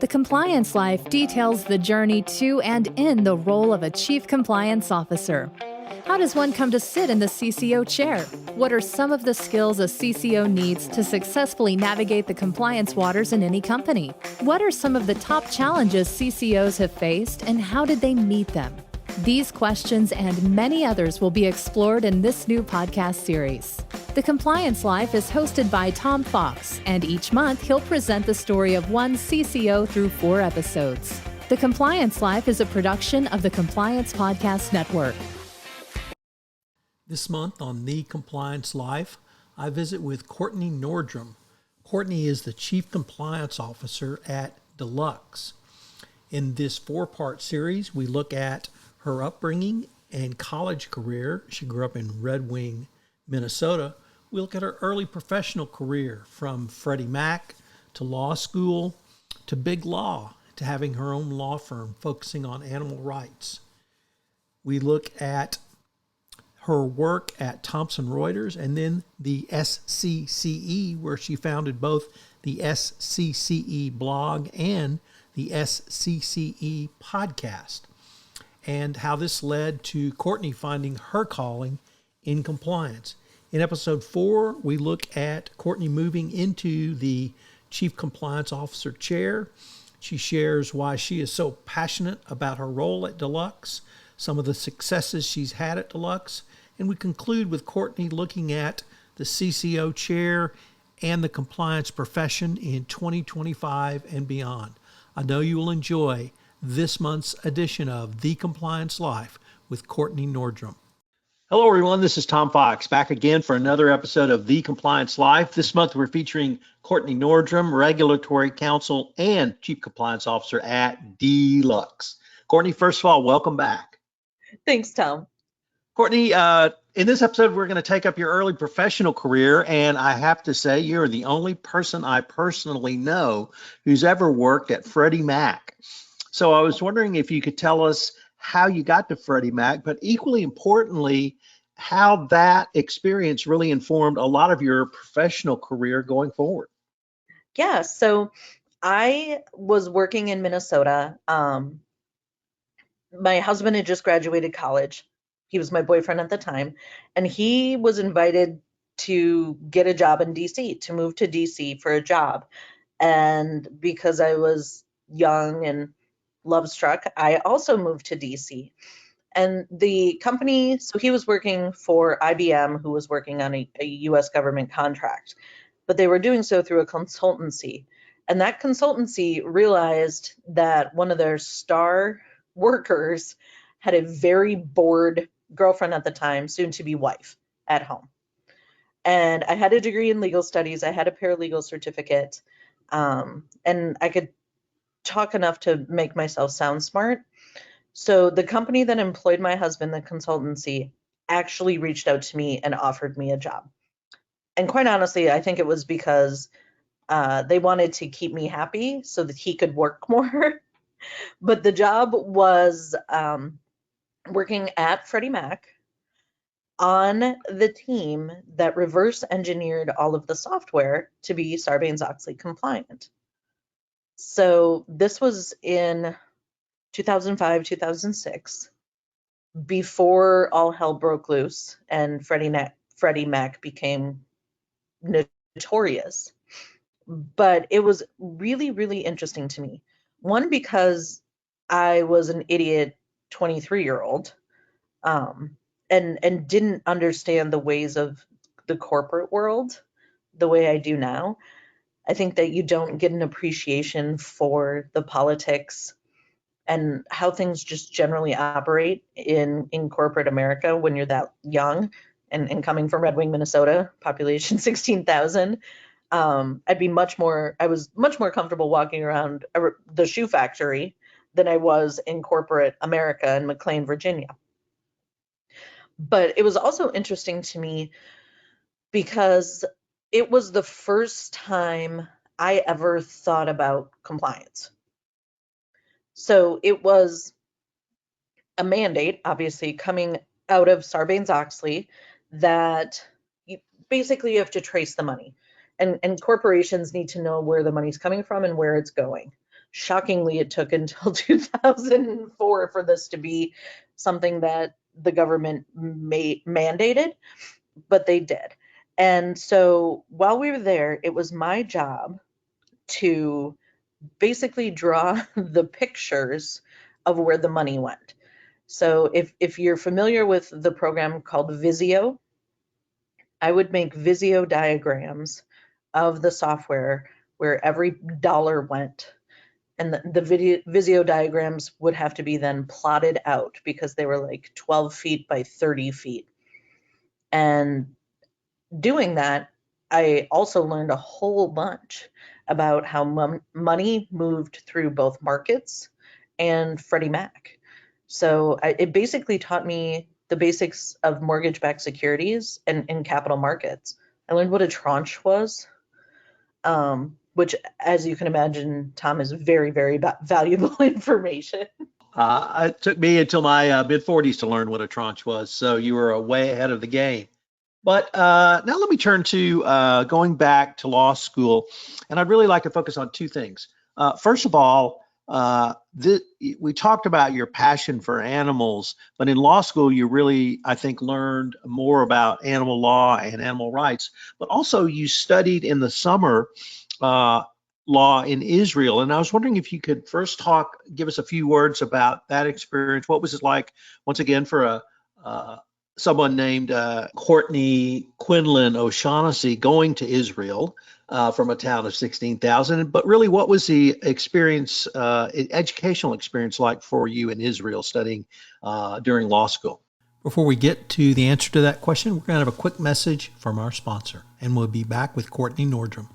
The Compliance Life details the journey to and in the role of a Chief Compliance Officer. How does one come to sit in the CCO chair? What are some of the skills a CCO needs to successfully navigate the compliance waters in any company? What are some of the top challenges CCOs have faced, and how did they meet them? These questions and many others will be explored in this new podcast series. The Compliance Life is hosted by Tom Fox, and each month he'll present the story of one CCO through 4 episodes. The Compliance Life is a production of the Compliance Podcast Network. This month on The Compliance Life, I visit with Kortney Nordrum. Kortney is the Chief Compliance Officer at Deluxe. In this 4-part series, we look at her upbringing and college career. She grew up in Red Wing, Minnesota. We look at her early professional career, from Freddie Mac to law school to Big Law to having her own law firm focusing on animal rights. We look at her work at Thomson Reuters and then the SCCE, where she founded both the SCCE blog and the SCCE podcast, and how this led to Kortney finding her calling in compliance. In episode 4, we look at Kortney moving into the Chief Compliance Officer chair. She shares why she is so passionate about her role at Deluxe, some of the successes she's had at Deluxe, and we conclude with Kortney looking at the CCO chair and the compliance profession in 2025 and beyond. I know you will enjoy this month's edition of The Compliance Life with Kortney Nordrum. Hello, everyone. This is Tom Fox, back again for another episode of The Compliance Life. This month, we're featuring Kortney Nordrum, Regulatory Counsel and Chief Compliance Officer at Deluxe. Kortney, first of all, welcome back. Thanks, Tom. Kortney, in this episode, we're going to take up your early professional career, and I have to say you're the only person I personally know who's ever worked at Freddie Mac. So I was wondering if you could tell us how you got to Freddie Mac, but equally importantly, how that experience really informed a lot of your professional career going forward. Yeah, so I was working in Minnesota. My husband had just graduated college. He was my boyfriend at the time, and he was invited to get a job in DC, to move to DC for a job. And because I was young and love struck, I also moved to DC. And the company, so he was working for IBM, who was working on a US government contract, but they were doing so through a consultancy. And that consultancy realized that one of their star workers had a very bored girlfriend at the time, soon to be wife, at home. And I had a degree in legal studies. I had a paralegal certificate, and I could talk enough to make myself sound smart. So the company that employed my husband, the consultancy, actually reached out to me and offered me a job. And quite honestly, I think it was because they wanted to keep me happy so that he could work more. But the job was working at Freddie Mac on the team that reverse engineered all of the software to be Sarbanes-Oxley compliant. So this was in 2005, 2006, before all hell broke loose and Freddie Mac became notorious. But it was really, really interesting to me. One, because I was an idiot 23-year-old and didn't understand the ways of the corporate world the way I do now. I think that you don't get an appreciation for the politics and how things just generally operate in corporate America when you're that young and coming from Red Wing, Minnesota, population 16,000. I was much more comfortable walking around the shoe factory than I was in corporate America in McLean, Virginia. But it was also interesting to me because it was the first time I ever thought about compliance. So it was a mandate, obviously, coming out of Sarbanes-Oxley that you have to trace the money. And corporations need to know where the money's coming from and where it's going. Shockingly, it took until 2004 for this to be something that the government mandated, but they did. And so while we were there, it was my job to basically draw the pictures of where the money went. So if you're familiar with the program called Visio, I would make Visio diagrams of the software where every dollar went. And the Visio diagrams would have to be then plotted out because they were like 12 feet by 30 feet. And doing that, I also learned a whole bunch about how money moved through both markets and Freddie Mac. So it basically taught me the basics of mortgage-backed securities and capital markets. I learned what a tranche was, which, as you can imagine, Tom, is very, very valuable information. It took me until my mid-40s to learn what a tranche was, so you were way ahead of the game. But now let me turn to going back to law school, and I'd really like to focus on two things. First of all, we talked about your passion for animals, but in law school, you really, I think, learned more about animal law and animal rights, but also you studied in the summer law in Israel. And I was wondering if you could first give us a few words about that experience. What was it like, once again, for someone named Kortney Quinlan O'Shaughnessy going to Israel from a town of 16,000? But really, what was the experience, educational experience, like for you in Israel studying during law school? Before we get to the answer to that question, we're going to have a quick message from our sponsor, and we'll be back with Kortney Nordrum.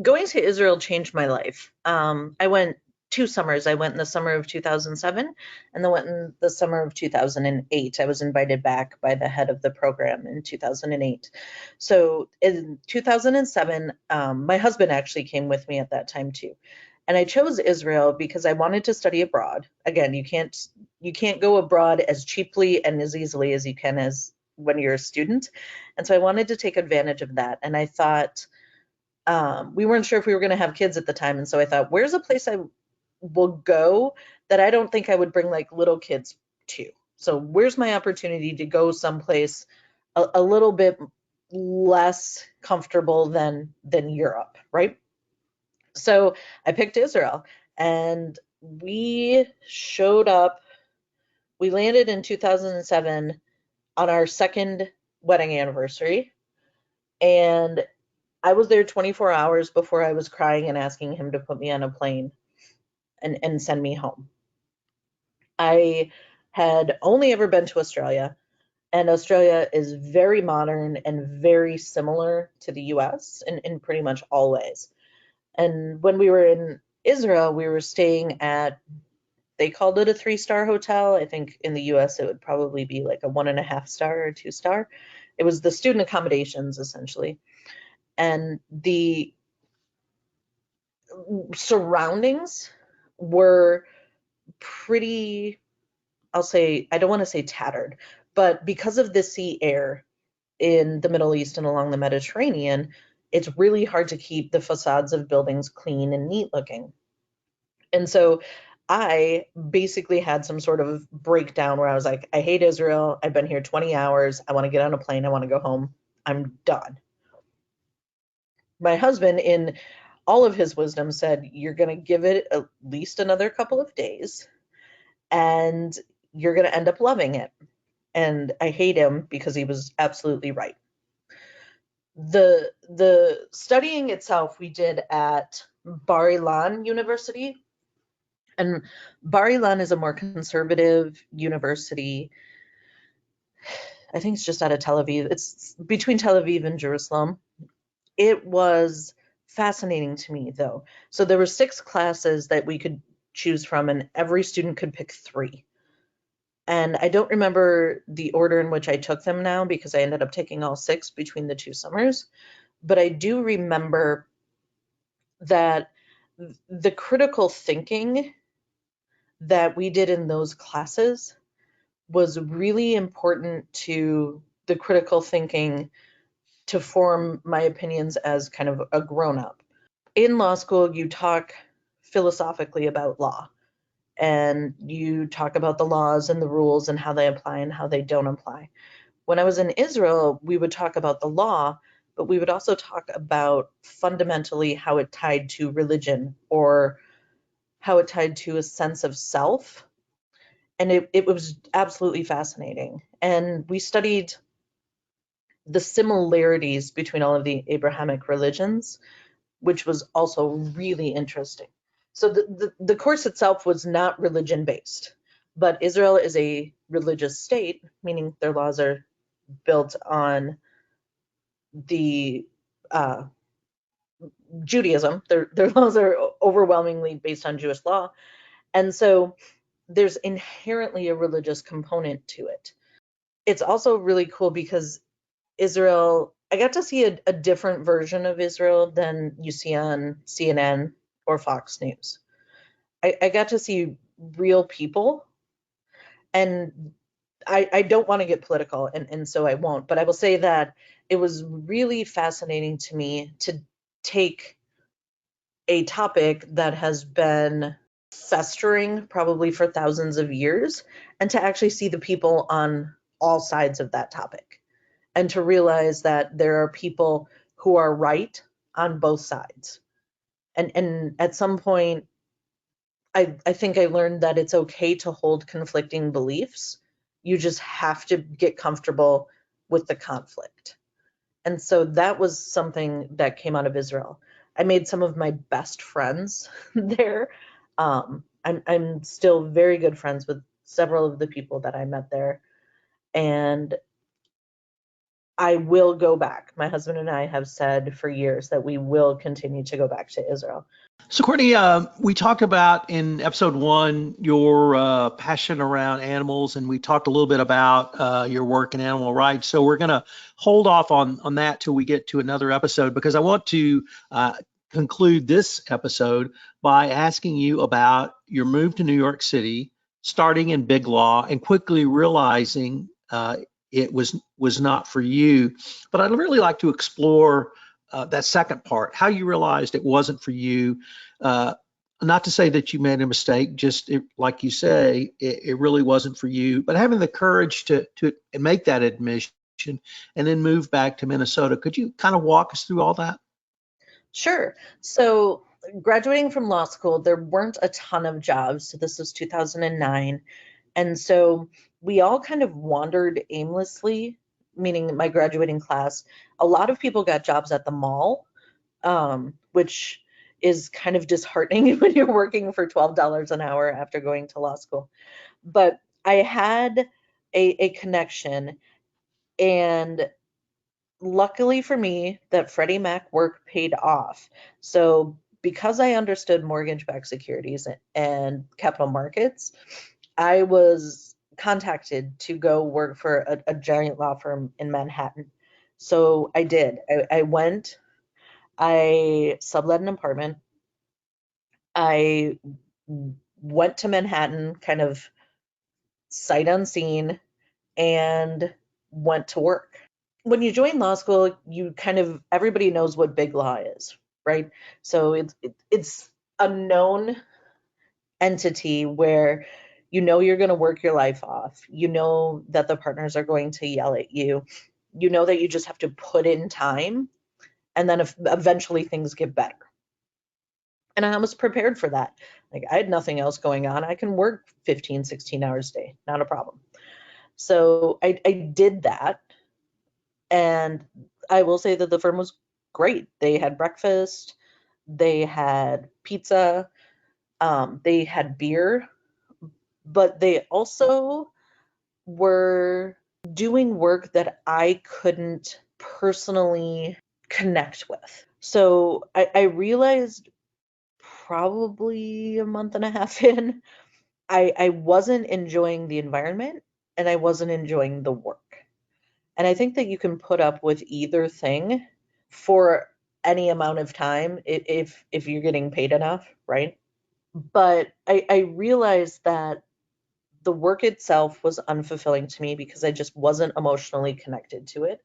Going to Israel changed my life. I went 2 summers. I went in the summer of 2007 and then went in the summer of 2008. I was invited back by the head of the program in 2008. So in 2007, my husband actually came with me at that time too. And I chose Israel because I wanted to study abroad. Again, you can't go abroad as cheaply and as easily as you can as when you're a student. And so I wanted to take advantage of that. And I thought, we weren't sure if we were going to have kids at the time. And so I thought, where's a place I will go that I don't think I would bring like little kids to? So where's my opportunity to go someplace a little bit less comfortable than Europe, right? So I picked Israel, and we showed up. We landed in 2007 on our second wedding anniversary, and I was there 24 hours before I was crying and asking him to put me on a plane and send me home. I had only ever been to Australia, and Australia is very modern and very similar to the US in pretty much all ways. And when we were in Israel, we were staying at, they called it a 3-star hotel. I think in the US it would probably be like a 1.5-star or 2-star. It was the student accommodations essentially. And the surroundings were pretty, I'll say, I don't want to say tattered, but because of the sea air in the Middle East and along the Mediterranean, it's really hard to keep the facades of buildings clean and neat looking. And so I basically had some sort of breakdown where I was like, I hate Israel. I've been here 20 hours. I want to get on a plane. I want to go home. I'm done. My husband, in all of his wisdom, said, you're going to give it at least another couple of days and you're going to end up loving it. And I hate him because he was absolutely right. The studying itself we did at Bar Ilan University. And Bar Ilan is a more conservative university. I think it's just out of Tel Aviv. It's between Tel Aviv and Jerusalem. It was fascinating to me, though. So there were 6 classes that we could choose from, and every student could pick 3. And I don't remember the order in which I took them now because I ended up taking all 6 between the 2 summers. But I do remember that the critical thinking that we did in those classes was really important to the critical thinking to form my opinions as kind of a grown up. In law school, you talk philosophically about law, and you talk about the laws and the rules and how they apply and how they don't apply. When I was in Israel, we would talk about the law, but we would also talk about fundamentally how it tied to religion or how it tied to a sense of self. And it was absolutely fascinating. And we studied the similarities between all of the Abrahamic religions, which was also really interesting. So the course itself was not religion based, but Israel is a religious state, meaning their laws are built on the Judaism. Their laws are overwhelmingly based on Jewish law. And so there's inherently a religious component to it. It's also really cool because Israel, I got to see a different version of Israel than you see on CNN or Fox News. I got to see real people, and I don't want to get political, and so I won't, but I will say that it was really fascinating to me to take a topic that has been festering probably for thousands of years and to actually see the people on all sides of that topic and to realize that there are people who are right on both sides. And at some point, I think I learned that it's okay to hold conflicting beliefs. You just have to get comfortable with the conflict. And so that was something that came out of Israel. I made some of my best friends there. I'm still very good friends with several of the people that I met there. And I will go back. My husband and I have said for years that we will continue to go back to Israel. So, Courtney, we talked about in episode 1 your passion around animals, and we talked a little bit about your work in animal rights. So we're going to hold off on that till we get to another episode, because I want to conclude this episode by asking you about your move to New York City, starting in Big Law, and quickly realizing it was not for you. But I'd really like to explore that second part, how you realized it wasn't for you. Not to say that you made a mistake, just like you say, it really wasn't for you, but having the courage to make that admission and then move back to Minnesota. Could you kind of walk us through all that? Sure. So graduating from law school, there weren't a ton of jobs. So this was 2009. And so we all kind of wandered aimlessly, meaning my graduating class. A lot of people got jobs at the mall, which is kind of disheartening when you're working for $12 an hour after going to law school. But I had a connection, and luckily for me, that Freddie Mac work paid off. So because I understood mortgage-backed securities and capital markets, I was contacted to go work for a giant law firm in Manhattan. So I did. I went, I sublet an apartment. I went to Manhattan, kind of sight unseen, and went to work. When you join law school, you kind of, everybody knows what Big Law is, right? So it's a known entity where you know you're going to work your life off. You know that the partners are going to yell at you. You know that you just have to put in time, and then eventually things get better. And I was prepared for that. Like, I had nothing else going on. I can work 15, 16 hours a day, not a problem. So I did that. And I will say that the firm was great. They had breakfast, they had pizza, they had beer, but they also were doing work that I couldn't personally connect with. So I realized probably a month and a half in, I wasn't enjoying the environment and I wasn't enjoying the work. And I think that you can put up with either thing for any amount of time if you're getting paid enough, right? But I realized that the work itself was unfulfilling to me because I just wasn't emotionally connected to it.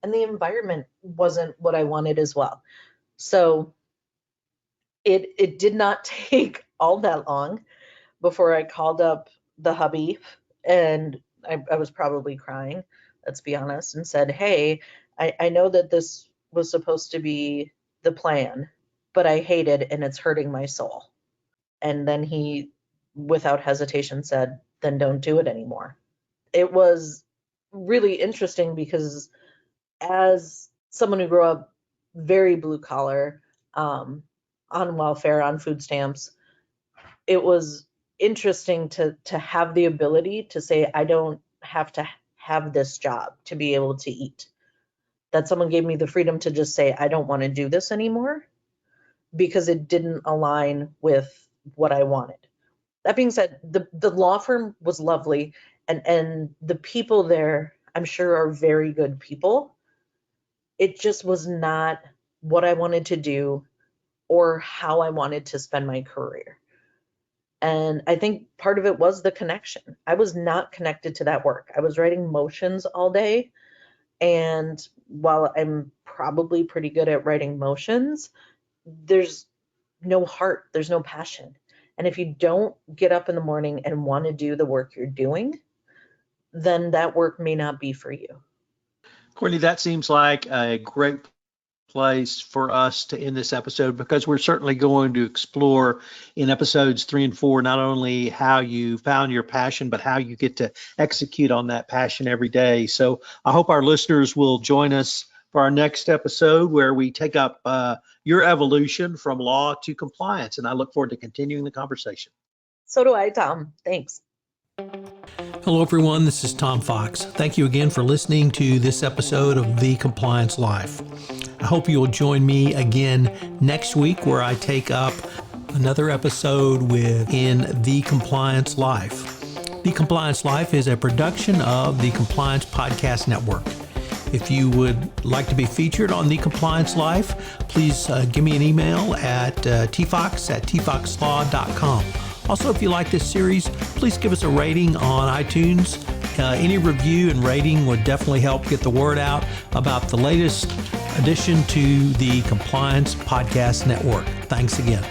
And the environment wasn't what I wanted as well. So it did not take all that long before I called up the hubby, and I was probably crying, let's be honest, and said, "Hey, I know that this was supposed to be the plan, but I hate it and it's hurting my soul." And then he, without hesitation, said, "Then don't do it anymore." It was really interesting because as someone who grew up very blue collar, on welfare, on food stamps, it was interesting to have the ability to say, I don't have to have this job to be able to eat. That someone gave me the freedom to just say, I don't want to do this anymore because it didn't align with what I wanted. That being said, the law firm was lovely, and the people there, I'm sure, are very good people. It just was not what I wanted to do or how I wanted to spend my career. And I think part of it was the connection. I was not connected to that work. I was writing motions all day. And while I'm probably pretty good at writing motions, there's no heart, there's no passion. And if you don't get up in the morning and want to do the work you're doing, then that work may not be for you. Courtney, that seems like a great place for us to end this episode, because we're certainly going to explore in episodes 3 and 4 not only how you found your passion, but how you get to execute on that passion every day. So I hope our listeners will join us for our next episode, where we take up your evolution from law to compliance. And I look forward to continuing the conversation. So do I, Tom. Thanks. Hello, everyone. This is Tom Fox. Thank you again for listening to this episode of The Compliance Life. I hope you'll join me again next week, where I take up another episode within The Compliance Life. The Compliance Life is a production of the Compliance Podcast Network. If you would like to be featured on The Compliance Life, please give me an email at tfox@tfoxlaw.com. Also, if you like this series, please give us a rating on iTunes. Any review and rating would definitely help get the word out about the latest addition to the Compliance Podcast Network. Thanks again.